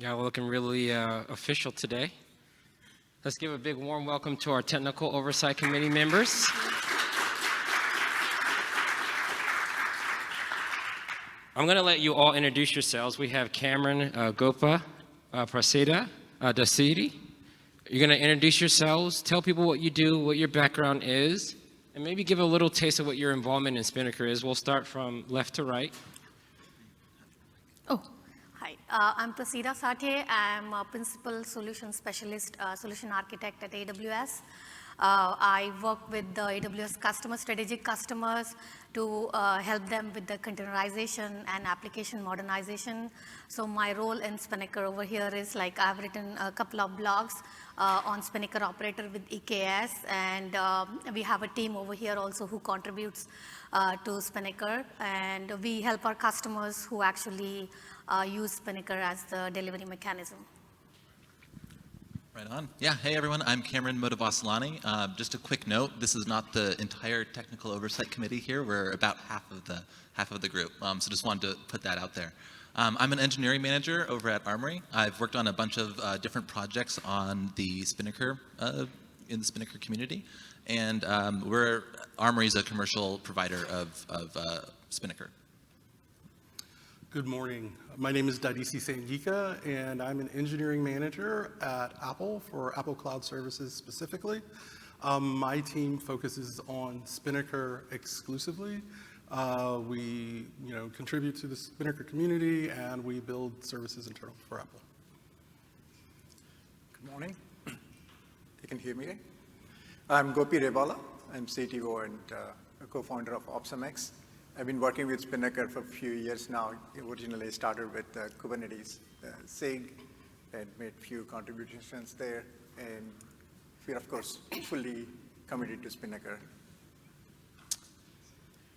Yeah, we're looking really official today. Let's give a big warm welcome to our Technical Oversight Committee members. I'm going to let you all introduce yourselves. We have Cameron, Gopa, Praseeda, Dadisi. You're going to introduce yourselves, tell people what you do, what your background is, and maybe give a little taste of what your involvement in Spinnaker is. We'll start from left to right. Oh, hi. I'm Praseeda Sathaye. I'm a Principal Solution Specialist, Solution Architect at AWS. I work with the AWS customers, strategic customers, to help them with the containerization and application modernization. So my role in Spinnaker over here is like I've written a couple of blogs on Spinnaker Operator with EKS, and we have a team over here also who contributes to Spinnaker, and we help our customers who actually use Spinnaker as the delivery mechanism. Right on. Yeah, hey everyone, I'm Cameron Motevasselani. Just a quick note, this is not the entire Technical Oversight Committee here. We're about half of the group, so just wanted to put that out there. I'm an engineering manager over at Armory. I've worked on a bunch of different projects on the Spinnaker, in the Spinnaker community, and Armory is a commercial provider of Spinnaker. Good morning. My name is Dadisi Sanyika, and I'm an engineering manager at Apple for Apple Cloud Services specifically. My team focuses on Spinnaker exclusively. We contribute to the Spinnaker community, and we build services internally for Apple. Good morning. You can hear me? I'm Rebala. I'm CTO and a co-founder of OpsMX. I've been working with Spinnaker for a few years now. Originally started with Kubernetes SIG and made a few contributions there. And we're, of course, fully committed to Spinnaker.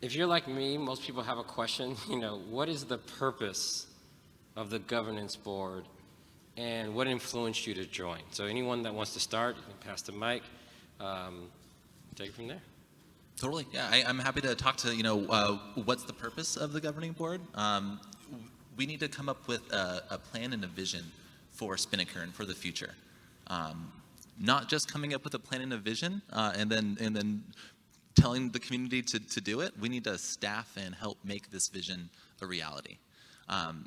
If you're like me, most people have a question, what is the purpose of the governance board and what influenced you to join? So anyone that wants to start, you can pass the mic, take it from there. Totally, yeah, I'm happy to talk to, what's the purpose of the governing board. We need to come up with a plan and a vision for Spinnaker and for the future. Not just coming up with a plan and a vision and then telling the community to do it. We need to staff and help make this vision a reality.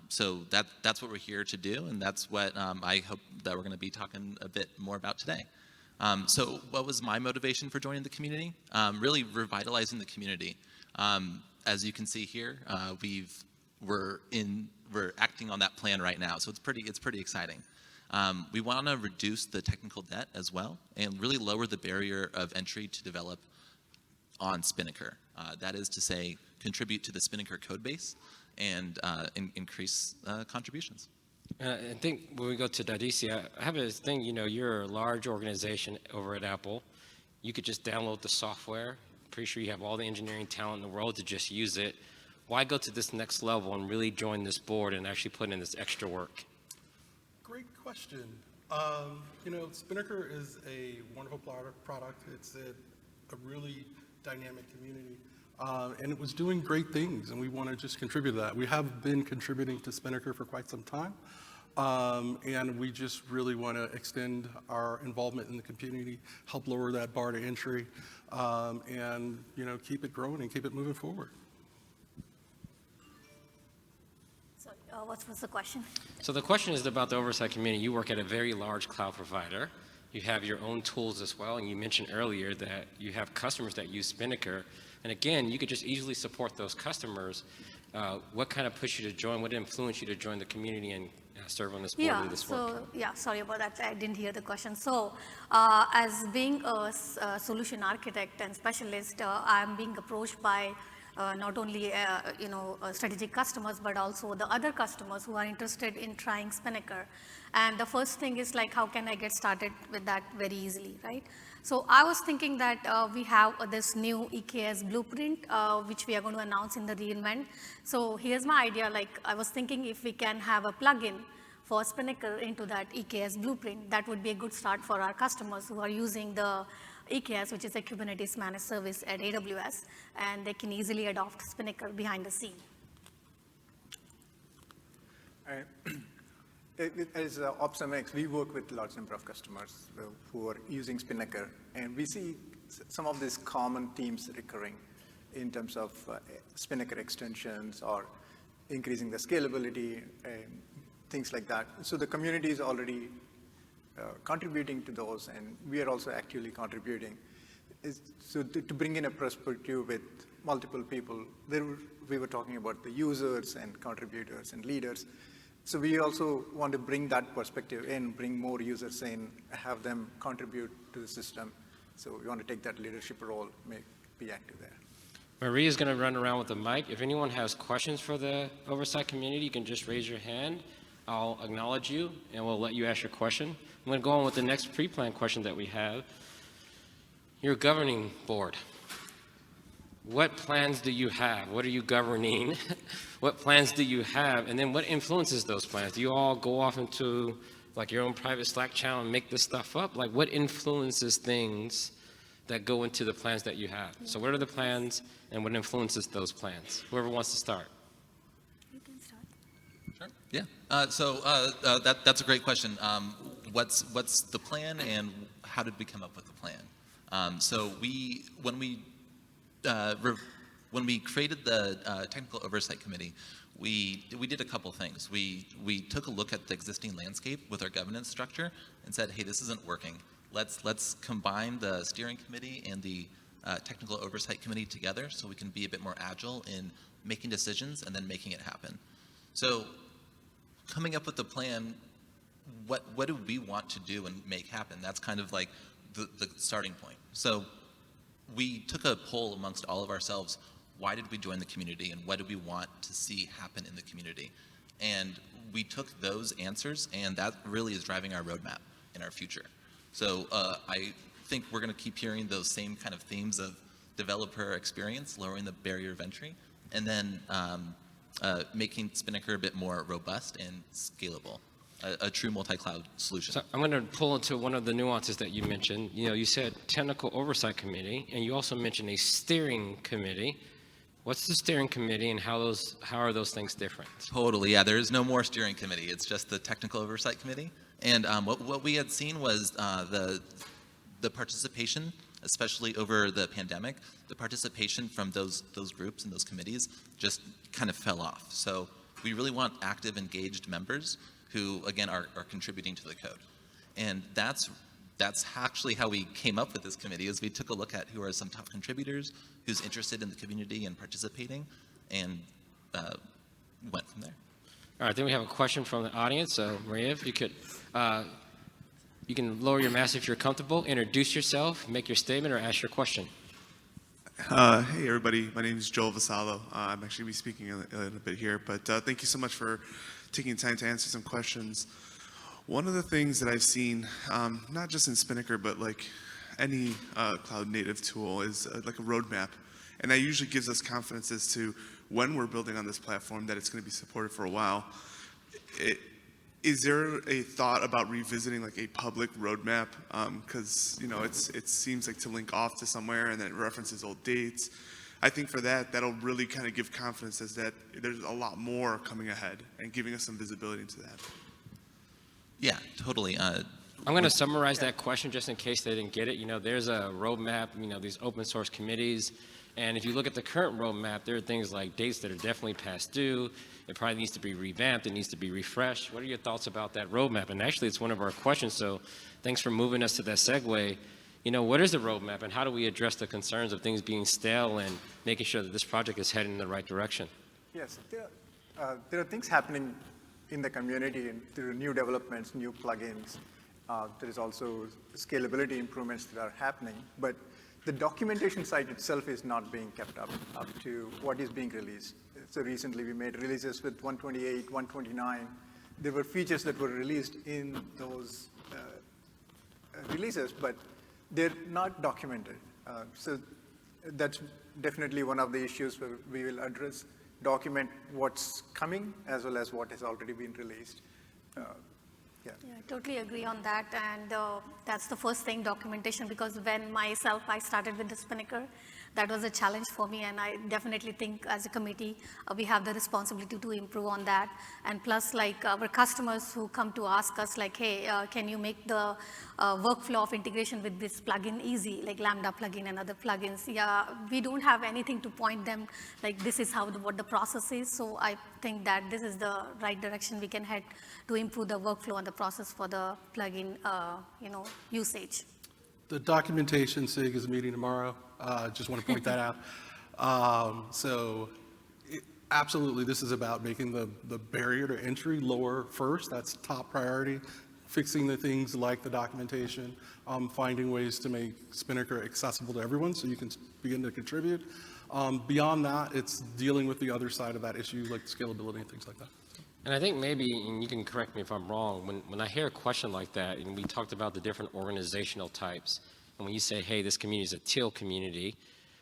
So that's what we're here to do, and that's what I hope that we're going to be talking a bit more about today. So what was my motivation for joining the community? Really revitalizing the community. As you can see here, we're acting on that plan right now, so it's pretty exciting. We want to reduce the technical debt as well, and really lower the barrier of entry to develop on Spinnaker. That is to say, contribute to the Spinnaker code base and increase contributions. I think when we go to Dadisi, I have a thing, you're a large organization over at Apple. You could just download the software. Pretty sure you have all the engineering talent in the world to just use it. Why go to this next level and really join this board and actually put in this extra work? Great question. Spinnaker is a wonderful product. It's a really dynamic community. And it was doing great things, and we want to just contribute to that. We have been contributing to Spinnaker for quite some time, and we just really want to extend our involvement in the community, help lower that bar to entry, and keep it growing and keep it moving forward. So what was the question? So the question is about the oversight community. You work at a very large cloud provider. You have your own tools as well, and you mentioned earlier that you have customers that use Spinnaker. And again, you could just easily support those customers. What kind of pushed you to join? What influenced you to join the community and serve on this board and do this work? Sorry about that. I didn't hear the question. So as being a solution architect and specialist, I'm being approached by not only strategic customers, but also the other customers who are interested in trying Spinnaker. And the first thing is like, how can I get started with that very easily, right? So I was thinking that we have this new EKS blueprint, which we are going to announce in the reInvent. So here's my idea. Like I was thinking if we can have a plugin for Spinnaker into that EKS blueprint, that would be a good start for our customers who are using the EKS, which is a Kubernetes managed service at AWS, and they can easily adopt Spinnaker behind the scene. As OpsMX, we work with a large number of customers who are using Spinnaker, and we see some of these common themes recurring in terms of Spinnaker extensions or increasing the scalability and things like that. So the community is already contributing to those, and we are also actively contributing. So to bring in a perspective with multiple people, we were talking about the users and contributors and leaders. So we also want to bring that perspective in, bring more users in, have them contribute to the system. So we want to take that leadership role, be active there. Maria is going to run around with the mic. If anyone has questions for the Oversight community, you can just raise your hand. I'll acknowledge you, and we'll let you ask your question. I'm going to go on with the next pre-planned question that we have. Your governing board. What plans do you have? What are you governing? What plans do you have? And then what influences those plans? Do you all go off into like your own private Slack channel and make this stuff up? Like what influences things that go into the plans that you have? So what are the plans and what influences those plans? Whoever wants to start. You can start. Sure. Yeah. That's a great question. What's the plan, and how did we come up with the plan? So when we created the Technical Oversight Committee, we did a couple things. We took a look at the existing landscape with our governance structure and said, hey, this isn't working. Let's combine the steering committee and the Technical Oversight Committee together so we can be a bit more agile in making decisions and then making it happen. So coming up with the plan, what do we want to do and make happen? That's kind of like the starting point. So we took a poll amongst all of ourselves. Why did we join the community, and what do we want to see happen in the community? And we took those answers, and that really is driving our roadmap in our future. So I think we're going to keep hearing those same kind of themes of developer experience, lowering the barrier of entry, and then making Spinnaker a bit more robust and scalable, a true multi-cloud solution. So I'm going to pull into one of the nuances that you mentioned. You know, you said Technical Oversight Committee, and you also mentioned a steering committee. What's the steering committee, and how are those things different? Totally, yeah. There is no more steering committee. It's just the Technical Oversight Committee. And what we had seen was the participation, especially over the pandemic, the participation from those groups and those committees just kind of fell off. So we really want active, engaged members who, again, are contributing to the code. And that's actually how we came up with this committee, is we took a look at who are some top contributors, who's interested in the community and participating, and went from there. All right, then we have a question from the audience. So Maria, if you could, you can lower your mask if you're comfortable, introduce yourself, make your statement, or ask your question. Hey everybody, my name is Joel Vasallo. I'm actually going to be speaking a little bit here, but thank you so much for taking time to answer some questions. One of the things that I've seen, not just in Spinnaker, but like any cloud native tool, is like a roadmap. And that usually gives us confidence as to when we're building on this platform that it's going to be supported for a while. Is there a thought about revisiting like a public roadmap? Because you know, it seems like to link off to somewhere and then it references old dates. I think for that'll really kind of give confidence as that there's a lot more coming ahead and giving us some visibility into that. Yeah, totally. I'm going to summarize that question just in case they didn't get it. You know, there's a roadmap, you know, these open source committees. And if you look at the current roadmap, there are things like dates that are definitely past due. It probably needs to be revamped. It needs to be refreshed. What are your thoughts about that roadmap? And actually, it's one of our questions. So thanks for moving us to that segue. You know, what is the roadmap, and how do we address the concerns of things being stale and making sure that this project is heading in the right direction? Yes, there are things happening in the community and through new developments, new plugins. There is also scalability improvements that are happening, but the documentation side itself is not being kept up to what is being released. So recently we made releases with 128, 129. There were features that were released in those releases, but they're not documented. So that's definitely one of the issues where we will address, document what's coming as well as what has already been released. Yeah, I totally agree on that, and that's the first thing, documentation, because when I started with the Spinnaker, that was a challenge for me, and I definitely think as a committee, we have the responsibility to improve on that. And plus, like our customers who come to ask us like, hey, can you make the workflow of integration with this plugin easy, like Lambda plugin and other plugins? Yeah, we don't have anything to point them, like this is what the process is. So I think that this is the right direction we can head to improve the workflow and the process for the plugin, usage. The documentation SIG is meeting tomorrow. Just want to point that out. Absolutely, this is about making the barrier to entry lower first. That's top priority. Fixing the things like the documentation, finding ways to make Spinnaker accessible to everyone so you can begin to contribute. Beyond that, it's dealing with the other side of that issue, like scalability and things like that. And I think maybe, and you can correct me if I'm wrong, when I hear a question like that, and we talked about the different organizational types, and when you say, hey, this community is a teal community,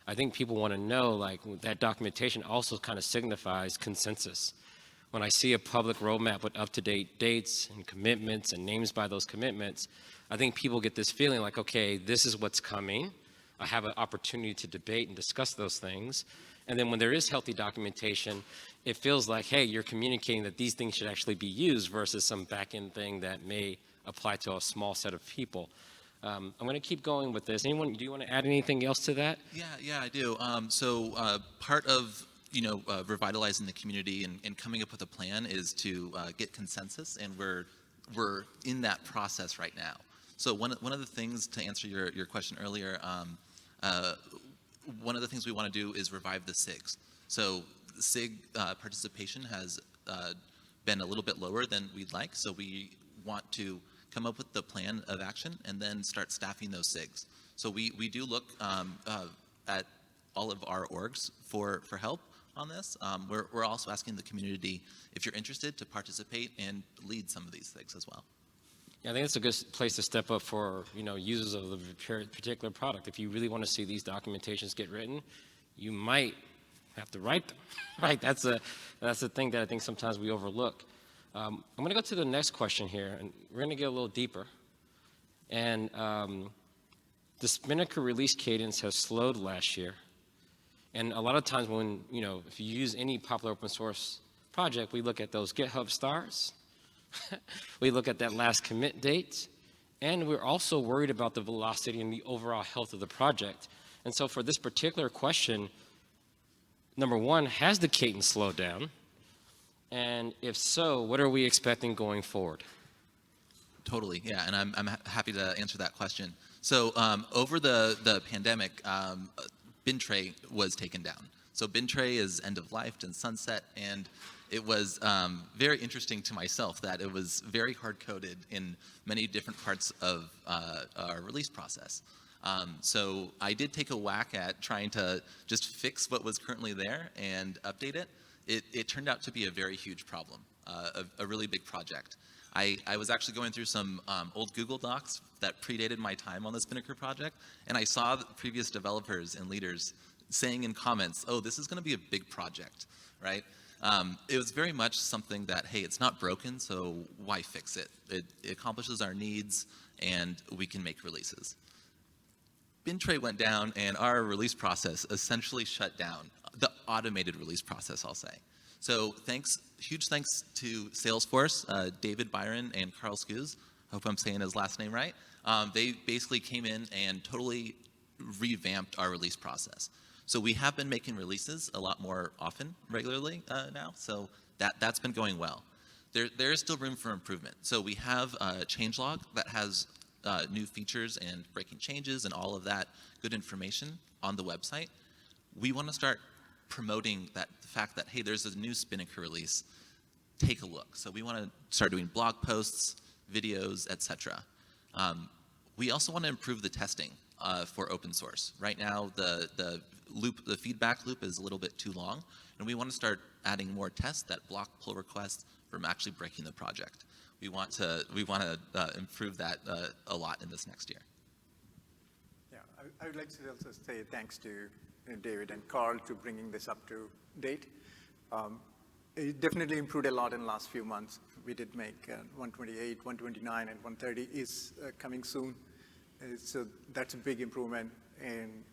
I think people want to know, like, that documentation also kind of signifies consensus. When I see a public roadmap with up-to-date dates and commitments and names by those commitments, I think people get this feeling like, okay, this is what's coming. I have an opportunity to debate and discuss those things. And then when there is healthy documentation, it feels like, hey, you're communicating that these things should actually be used versus some back-end thing that may apply to a small set of people. I'm going to keep going with this. Anyone, do you want to add anything else to that? Yeah, I do. Part of revitalizing the community and coming up with a plan is to get consensus, and we're in that process right now. So one of the things, to answer your question earlier, one of the things we want to do is revive the SIGs. So the SIG participation has been a little bit lower than we'd like, so we want to come up with the plan of action and then start staffing those SIGs. So we do look at all of our orgs for help on this. We're also asking the community if you're interested to participate and lead some of these things as well. Yeah, I think it's a good place to step up for users of the particular product. If you really want to see these documentations get written, you might have to write them. Right? That's the thing that I think sometimes we overlook. I'm going to go to the next question here, and we're going to get a little deeper. And the Spinnaker release cadence has slowed last year. And a lot of times when, if you use any popular open source project, we look at those GitHub stars. We look at that last commit date. And we're also worried about the velocity and the overall health of the project. And so for this particular question, number one, has the cadence slowed down? And if so, what are we expecting going forward? Totally, yeah, and I'm happy to answer that question. So over the pandemic, Bintray was taken down. So Bintray is end of life and sunset, and it was very interesting to myself that it was very hard-coded in many different parts of our release process. So I did take a whack at trying to just fix what was currently there and update it. It turned out to be a very huge problem, a really big project. I was actually going through some old Google Docs that predated my time on the Spinnaker project, and I saw the previous developers and leaders saying in comments, oh, this is going to be a big project, right? It was very much something that, hey, it's not broken, so why fix it? It accomplishes our needs, and we can make releases. Bintray went down, and our release process essentially shut down. The automated release process, I'll say. So huge thanks to Salesforce, David Byron and Carl Skuse. I hope I'm saying his last name right. They basically came in and totally revamped our release process. So we have been making releases a lot more often, regularly now. So that's been going well. There is still room for improvement. So we have a changelog that has new features and breaking changes and all of that good information on the website. We want to start promoting the fact that, hey, there's a new Spinnaker release. Take a look. So we want to start doing blog posts, videos, etc. We also want to improve the testing for open source. Right now, the feedback loop is a little bit too long, and we want to start adding more tests that block pull requests from actually breaking the project. We want to improve that a lot in this next year. Yeah, I would like to also say thanks to David and Carl to bringing this up to date. It definitely improved a lot in the last few months. We did make 128, 129, and 130 is coming soon. So that's a big improvement. And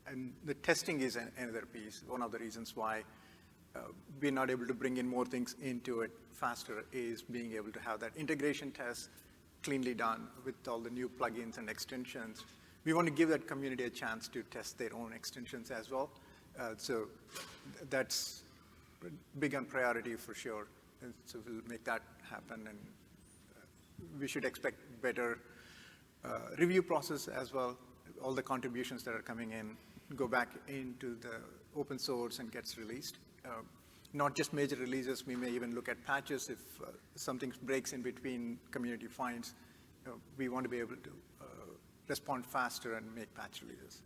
And the testing is another piece. One of the reasons why we're not able to bring in more things into it faster is being able to have that integration test cleanly done with all the new plugins and extensions. We want to give that community a chance to test their own extensions as well. So that's big on priority for sure. And so we'll make that happen, and we should expect better review process as well. All the contributions that are coming in go back into the open source and gets released. Not just major releases, we may even look at patches if something breaks in between community finds. We want to be able to respond faster and make patch releases.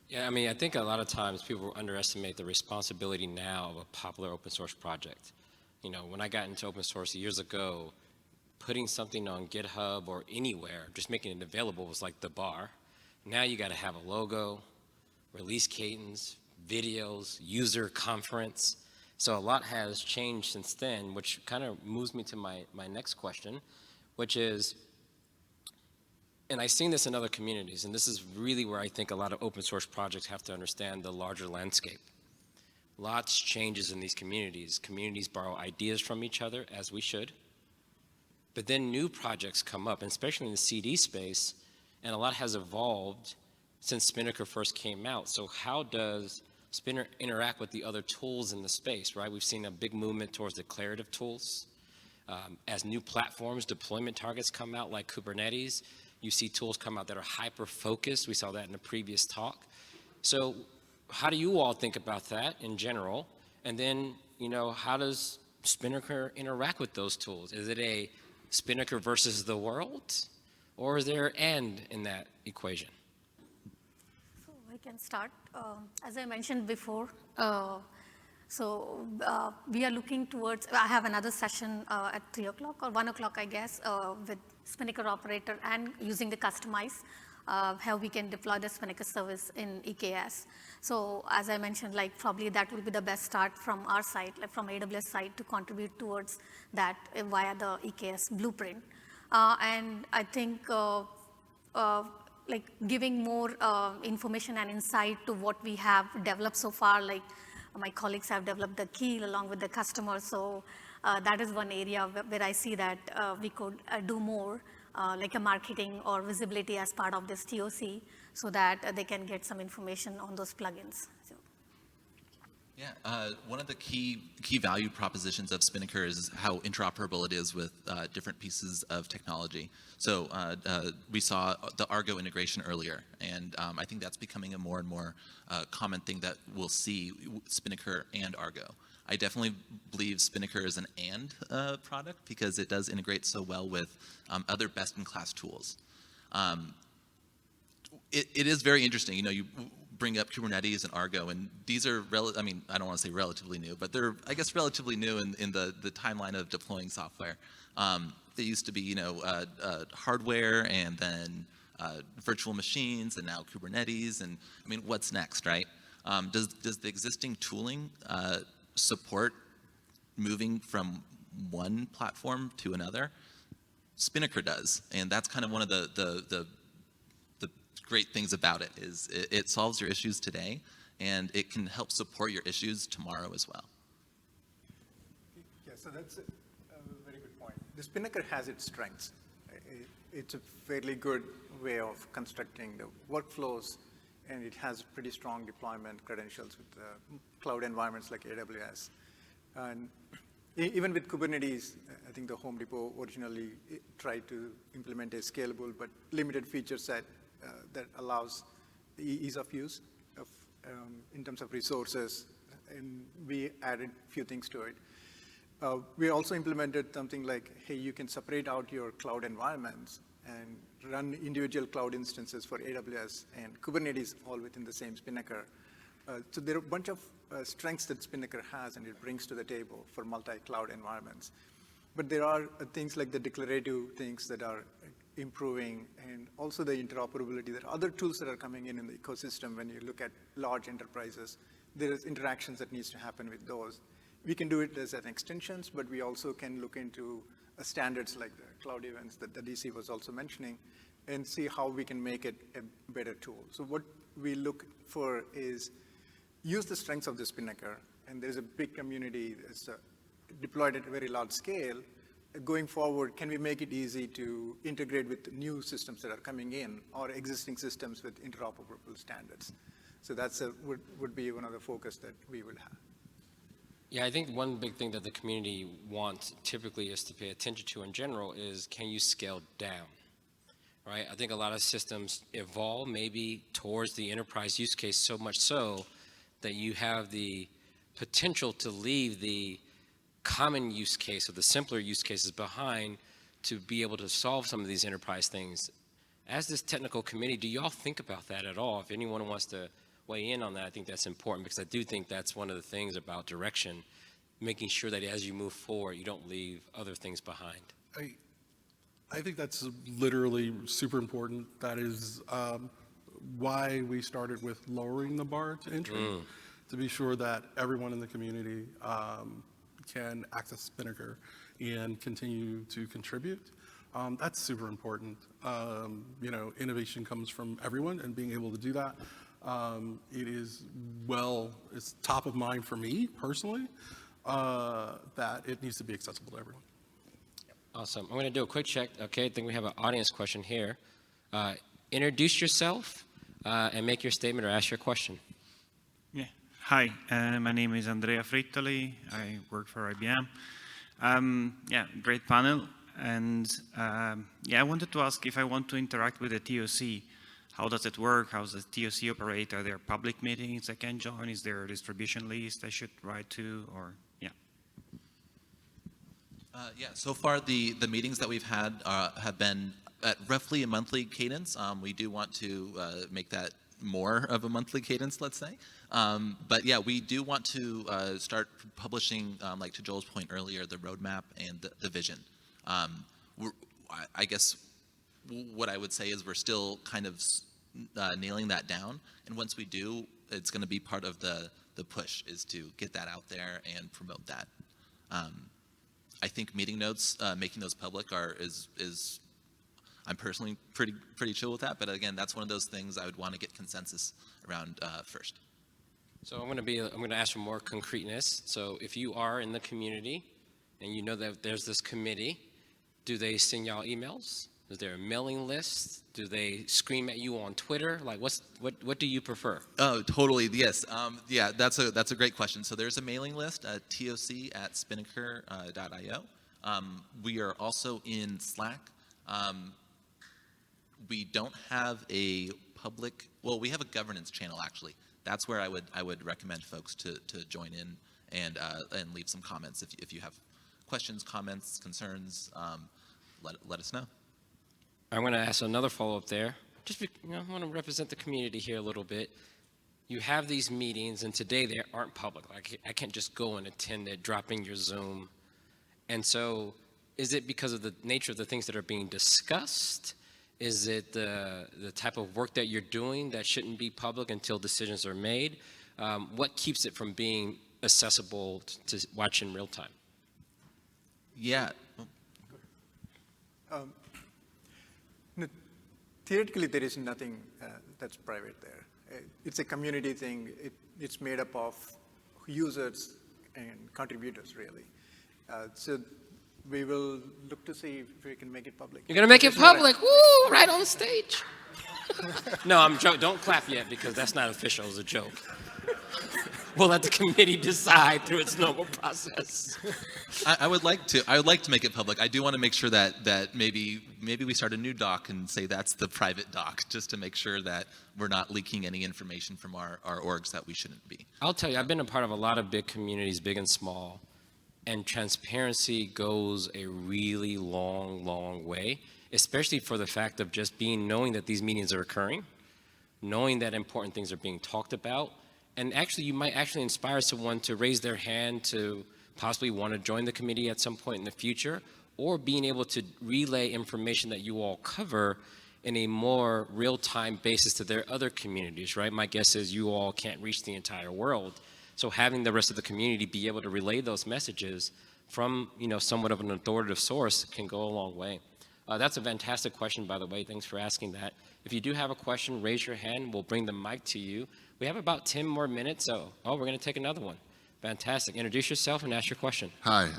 Yeah, I mean, I think a lot of times people underestimate the responsibility now of a popular open source project. You know, when I got into open source years ago, putting something on GitHub or anywhere, just making it available was like the bar. Now you got to have a logo, release cadence, videos, user conference. So a lot has changed since then, which kind of moves me to my next question, which is, and I've seen this in other communities, and this is really where I think a lot of open source projects have to understand the larger landscape. Lots changes in these communities. Communities borrow ideas from each other, as we should. But then new projects come up, and especially in the CD space, and a lot has evolved since Spinnaker first came out. So how does Spinnaker interact with the other tools in the space, right? We've seen a big movement towards declarative tools. As new platforms, deployment targets come out like Kubernetes, you see tools come out that are hyper-focused. We saw that in the previous talk. So how do you all think about that in general? And then, you know, how does Spinnaker interact with those tools? Is it a Spinnaker versus the world? Or is there an end in that equation? So I can start. As I mentioned before, we are looking towards, I have another session at 3 o'clock or 1 o'clock, I guess, with Spinnaker operator and using the customize, how we can deploy the Spinnaker service in EKS. So as I mentioned, like probably that will be the best start from our side, like from AWS side, to contribute towards that via the EKS blueprint. And I think like giving more information and insight to what we have developed so far, like my colleagues have developed the key along with the customer. So that is one area where I see that we could do more, like a marketing or visibility as part of this TOC, so that they can get some information on those plugins. So. Yeah, one of the key value propositions of Spinnaker is how interoperable it is with different pieces of technology. So we saw the Argo integration earlier, and I think that's becoming a more and more common thing that we'll see Spinnaker and Argo. I definitely believe Spinnaker is an and product because it does integrate so well with other best-in-class tools. It is very interesting. You know, you bring up Kubernetes and Argo, and these are, I mean, I don't want to say relatively new, but they're, I guess, relatively new in the timeline of deploying software. They used to be, you know, hardware and then virtual machines, and now Kubernetes, and I mean, what's next, right? Does the existing tooling support moving from one platform to another? Spinnaker does, and that's kind of one of the great things about it is it solves your issues today, and it can help support your issues tomorrow as well. Yeah, so that's a very good point. The Spinnaker has its strengths. It's a fairly good way of constructing the workflows, and it has pretty strong deployment credentials with cloud environments like AWS. And even with Kubernetes, I think the Home Depot originally tried to implement a scalable but limited feature set that allows the ease of use in terms of resources, and we added a few things to it. We also implemented something like, hey, you can separate out your cloud environments and run individual cloud instances for AWS and Kubernetes all within the same Spinnaker. So there are a bunch of strengths that Spinnaker has and it brings to the table for multi-cloud environments. But there are things like the declarative things that are improving, and also the interoperability. There are other tools that are coming in the ecosystem. When you look at large enterprises, there is interactions that needs to happen with those. We can do it as an extensions, but we also can look into standards like the cloud events that Dadisi was also mentioning and see how we can make it a better tool. So what we look for is use the strengths of the Spinnaker, and there's a big community that's deployed at a very large scale. Going forward, can we make it easy to integrate with new systems that are coming in or existing systems with interoperable standards? So that's would be one of the focus that we would have. Yeah, I think one big thing that the community wants typically is to pay attention to in general is, can you scale down, right? I think a lot of systems evolve maybe towards the enterprise use case, so much so that you have the potential to leave the common use case or the simpler use cases behind to be able to solve some of these enterprise things. As this technical committee, do y'all think about that at all? If anyone wants to weigh in on that, I think that's important, because I do think that's one of the things about direction, making sure that as you move forward, you don't leave other things behind. I think that's literally super important. That is why we started with lowering the bar to entry, to be sure that everyone in the community can access Spinnaker and continue to contribute. That's super important. Innovation comes from everyone, and being able to do that, it's top of mind for me personally, that it needs to be accessible to everyone. Awesome. I'm going to do a quick check. Okay, I think we have an audience question here. Introduce yourself and make your statement or ask your question. Yeah. Hi, my name is Andrea Frittoli. I work for IBM. Great panel. And I wanted to ask, if I want to interact with the TOC, how does it work? How does the TOC operate? Are there public meetings I can join? Is there a distribution list I should write to? Or so far the meetings that we've had have been at roughly a monthly cadence. We do want to make that more of a monthly cadence, let's say. But yeah, we do want to start publishing, like to Joel's point earlier, the roadmap and the vision. I guess what I would say is we're still kind of nailing that down, and once we do, it's going to be part of the push is to get that out there and promote that. I think meeting notes, making those public is I'm personally pretty chill with that, but again, that's one of those things I would want to get consensus around first. So I'm going to ask for more concreteness. So if you are in the community and you know that there's this committee, do they send y'all emails? Is there a mailing list? Do they scream at you on Twitter? Like, what do you prefer? Oh, totally. Yes. That's a great question. So there's a mailing list at toc@spinnaker.io. We are also in Slack. We don't have a public. Well, we have a governance channel actually. That's where I would recommend folks to join in and leave some comments if you have questions, comments, concerns. Let us know. I'm going to ask another follow-up there. I want to represent the community here a little bit. You have these meetings, and today they aren't public. Like, I can't just go and attend it, drop in your Zoom. And so is it because of the nature of the things that are being discussed? Is it the type of work that you're doing that shouldn't be public until decisions are made? What keeps it from being accessible to watch in real time? Yeah. Theoretically, there is nothing that's private there. It's a community thing. It's made up of users and contributors, really. So we will look to see if we can make it public. You're going to make it public? Woo! Right on stage. No, I'm joking. Don't clap yet, because that's not official. It's a joke. We'll let the committee decide through its normal process. I would like to make it public. I do want to make sure that maybe we start a new doc and say that's the private doc, just to make sure that we're not leaking any information from our orgs that we shouldn't be. I'll tell you, I've been a part of a lot of big communities, big and small, and transparency goes a really long way, especially for the fact of just knowing that these meetings are occurring, knowing that important things are being talked about. And actually, you might actually inspire someone to raise their hand to possibly want to join the committee at some point in the future, or being able to relay information that you all cover in a more real-time basis to their other communities, right? My guess is you all can't reach the entire world. So having the rest of the community be able to relay those messages from, somewhat of an authoritative source can go a long way. That's a fantastic question, by the way. Thanks for asking that. If you do have a question, raise your hand. We'll bring the mic to you. We have about 10 more minutes, so, we're going to take another one. Fantastic. Introduce yourself and ask your question. Hi,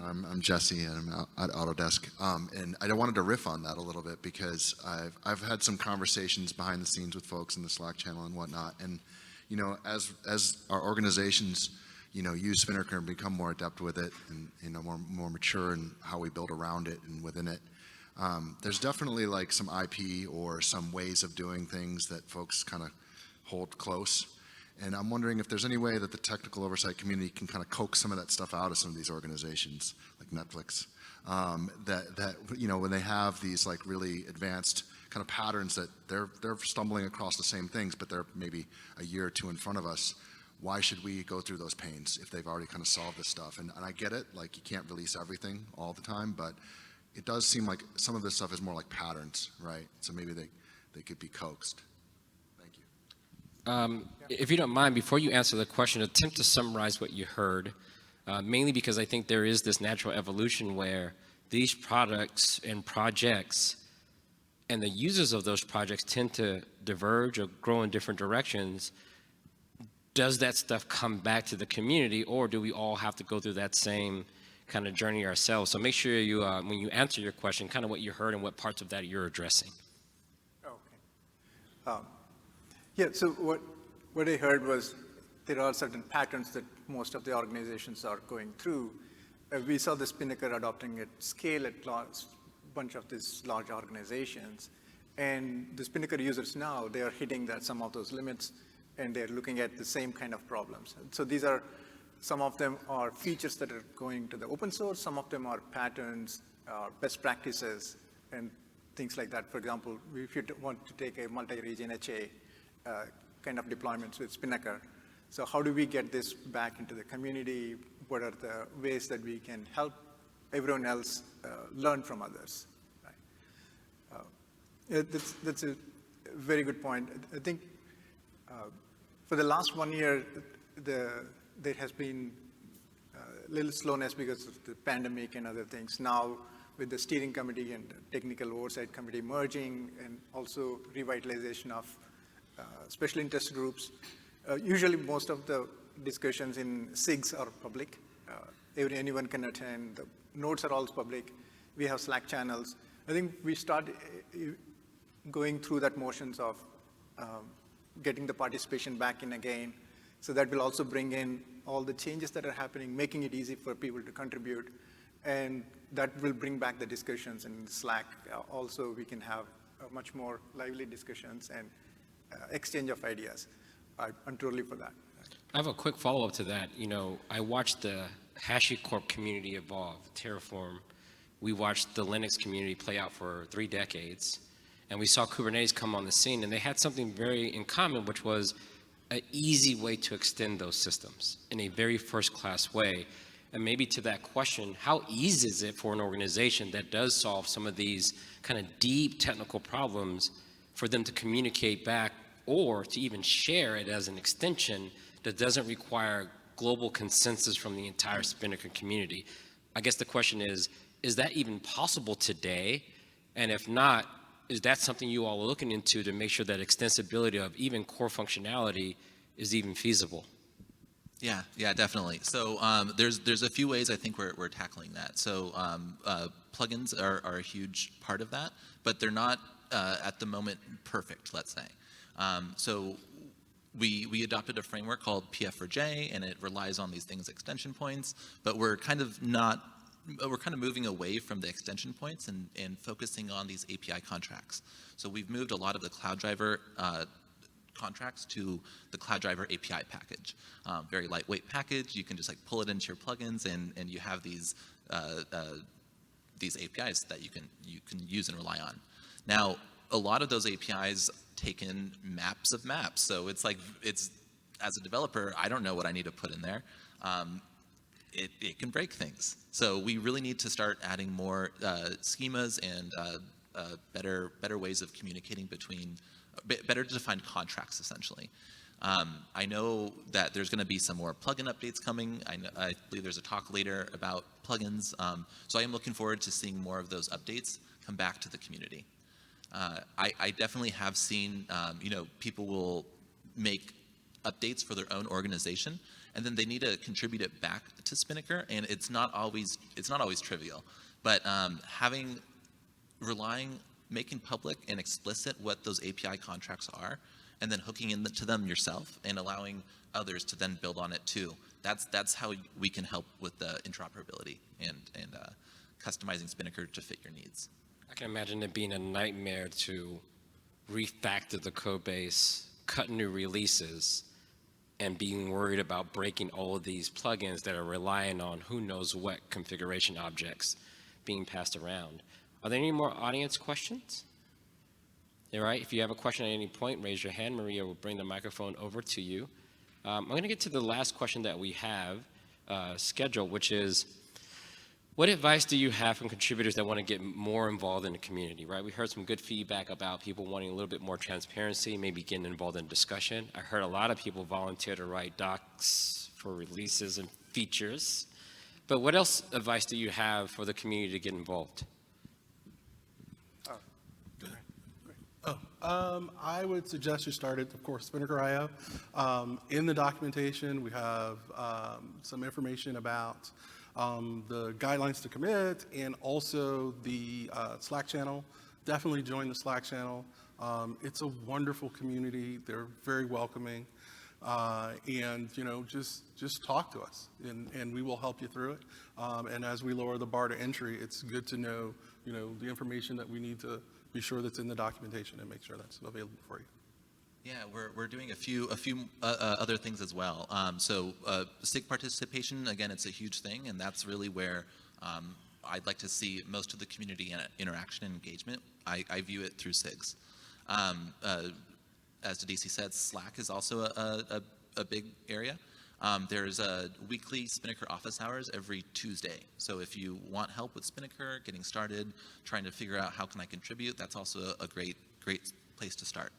I'm Jesse, and I'm at Autodesk. And I wanted to riff on that a little bit because I've had some conversations behind the scenes with folks in the Slack channel and whatnot. And as our organizations use Spinnaker and become more adept with it, and more mature in how we build around it and within it, there's definitely like some IP or some ways of doing things that folks kind of hold close. And I'm wondering if there's any way that the technical oversight community can kind of coax some of that stuff out of some of these organizations, like Netflix, that when they have these like really advanced kind of patterns that they're stumbling across the same things, but they're maybe a year or two in front of us. Why should we go through those pains if they've already kind of solved this stuff? And I get it, like you can't release everything all the time, but it does seem like some of this stuff is more like patterns, right? So maybe they could be coaxed. If you don't mind, before you answer the question, attempt to summarize what you heard, mainly because I think there is this natural evolution where these products and projects and the users of those projects tend to diverge or grow in different directions. Does that stuff come back to the community, or do we all have to go through that same kind of journey ourselves? So make sure you, when you answer your question, kind of what you heard and what parts of that you're addressing. Okay. Yeah, so what I heard was there are certain patterns that most of the organizations are going through. We saw the Spinnaker adopting at scale at a bunch of these large organizations. And the Spinnaker users now, they are hitting some of those limits, and they're looking at the same kind of problems. So some of them are features that are going to the open source, some of them are patterns, best practices, and things like that. For example, if you want to take a multi-region HA, kind of deployments with Spinnaker. So how do we get this back into the community? What are the ways that we can help everyone else learn from others? Right? That's a very good point. I think for the last 1 year, there has been a little slowness because of the pandemic and other things. Now, with the steering committee and technical oversight committee merging, and also revitalization of special interest groups. Usually most of the discussions in SIGs are public. Anyone can attend. The notes are all public. We have Slack channels. I think we start going through that motions of getting the participation back in again. So that will also bring in all the changes that are happening, making it easy for people to contribute. And that will bring back the discussions in Slack. Also, we can have much more lively discussions and exchange of ideas. I'm totally for that. I have a quick follow-up to that. I watched the HashiCorp community evolve, Terraform. We watched the Linux community play out for 3 decades, and we saw Kubernetes come on the scene, and they had something very in common, which was an easy way to extend those systems in a very first-class way. And maybe to that question, how easy is it for an organization that does solve some of these kind of deep technical problems for them to communicate back or to even share it as an extension that doesn't require global consensus from the entire Spinnaker community? I guess the question is that even possible today? And if not, is that something you all are looking into to make sure that extensibility of even core functionality is even feasible? Yeah, definitely. So there's a few ways I think we're tackling that. So plugins are a huge part of that, but they're not at the moment perfect, let's say. So we adopted a framework called PF4J, and it relies on these things, extension points, but we're kind of moving away from the extension points and focusing on these API contracts. So we've moved a lot of the Cloud Driver contracts to the Cloud Driver API package. Very lightweight package. You can just like pull it into your plugins, and you have these APIs that you can use and rely on. Now, a lot of those APIs take in maps of maps. So it's as a developer, I don't know what I need to put in there. It can break things. So we really need to start adding more schemas and better ways of communicating between, better defined contracts, essentially. I know that there's going to be some more plugin updates coming. I believe there's a talk later about plugins. So I am looking forward to seeing more of those updates come back to the community. I definitely have seen, people will make updates for their own organization, and then they need to contribute it back to Spinnaker, and it's not always trivial. But making public and explicit what those API contracts are, and then hooking into them yourself and allowing others to then build on it too. That's how we can help with the interoperability and customizing Spinnaker to fit your needs. I can imagine it being a nightmare to refactor the code base, cut new releases, and being worried about breaking all of these plugins that are relying on who knows what configuration objects being passed around. Are there any more audience questions? All right, if you have a question at any point, raise your hand. Maria will bring the microphone over to you. I'm going to get to the last question that we have scheduled, which is, what advice do you have from contributors that want to get more involved in the community, right? We heard some good feedback about people wanting a little bit more transparency, maybe getting involved in discussion. I heard a lot of people volunteer to write docs for releases and features. But what else advice do you have for the community to get involved? I would suggest you start at, of course, Spinnaker.io. In the documentation, we have some information about the guidelines to commit and also the Slack channel. Definitely join the Slack channel. It's a wonderful community. They're very welcoming. And, just talk to us and we will help you through it. And as we lower the bar to entry, it's good to know, the information that we need to be sure that's in the documentation and make sure that's available for you. Yeah, we're doing a few other things as well. So SIG participation, again, it's a huge thing, and that's really where I'd like to see most of the community interaction and engagement. I view it through SIGs. As Dadisi said, Slack is also a big area. There's a weekly Spinnaker office hours every Tuesday. So if you want help with Spinnaker, getting started, trying to figure out how can I contribute, that's also a great place to start.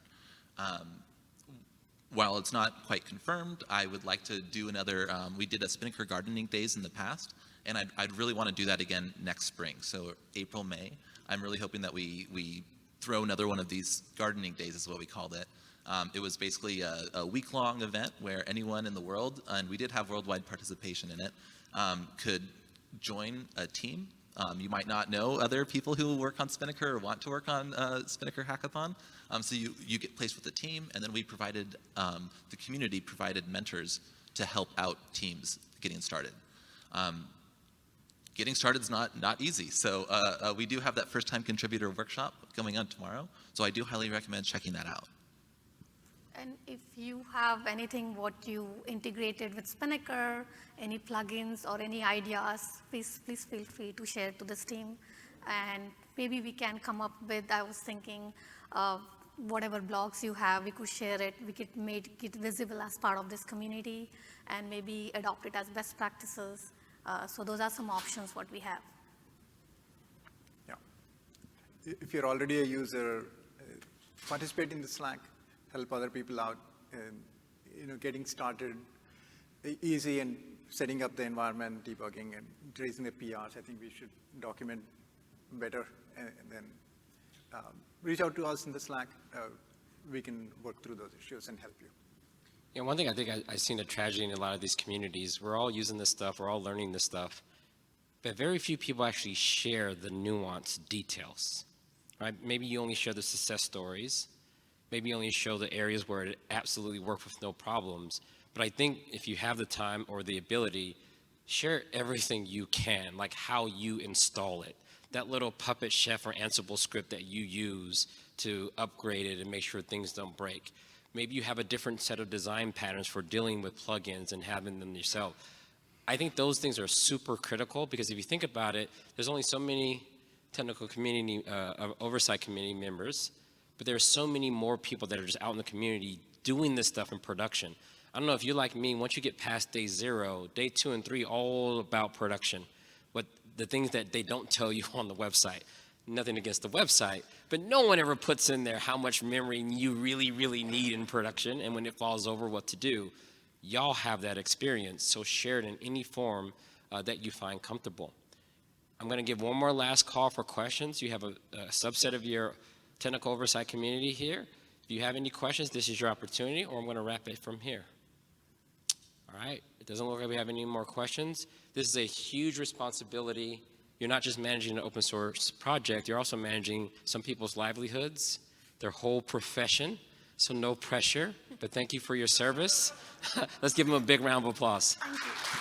While it's not quite confirmed, I would like to do another, we did a Spinnaker gardening days in the past, and I'd really want to do that again next spring. So April, May, I'm really hoping that we throw another one of these gardening days is what we called it. It was basically a week-long event where anyone in the world, and we did have worldwide participation in it, could join a team. You might not know other people who work on Spinnaker or want to work on Spinnaker Hackathon. So you get placed with a team, and then we provided, the community provided mentors to help out teams getting started. Getting started is not easy. So we do have that first-time contributor workshop coming on tomorrow. So I do highly recommend checking that out. And if you have anything what you integrated with Spinnaker, any plugins or any ideas, please feel free to share to this team. And maybe we can come up with, I was thinking, whatever blogs you have, we could share it, we could make it visible as part of this community and maybe adopt it as best practices. So those are some options what we have. Yeah. If you're already a user, participate in the Slack. Help other people out, and getting started easy and setting up the environment, debugging, and raising the PRs. I think we should document better, and then reach out to us in the Slack. We can work through those issues and help you. Yeah, one thing I think I've seen a tragedy in a lot of these communities, we're all using this stuff, we're all learning this stuff, but very few people actually share the nuanced details, right? Maybe you only share the success stories. Maybe only show the areas where it absolutely worked with no problems. But I think if you have the time or the ability, share everything you can, like how you install it. That little Puppet Chef or Ansible script that you use to upgrade it and make sure things don't break. Maybe you have a different set of design patterns for dealing with plugins and having them yourself. I think those things are super critical because if you think about it, there's only so many technical community, oversight community members, but there are so many more people that are just out in the community doing this stuff in production. I don't know if you're like me, once you get past day 0, day 2 and 3, all about production. What the things that they don't tell you on the website. Nothing against the website, but no one ever puts in there how much memory you really, really need in production, and when it falls over, what to do. Y'all have that experience, so share it in any form that you find comfortable. I'm going to give one more last call for questions. You have a subset of your technical oversight community here. If you have any questions, this is your opportunity, or I'm going to wrap it from here. All right, it doesn't look like we have any more questions. This is a huge responsibility. You're not just managing an open source project, you're also managing some people's livelihoods, their whole profession, so no pressure, but thank you for your service. Let's give them a big round of applause. Thank you.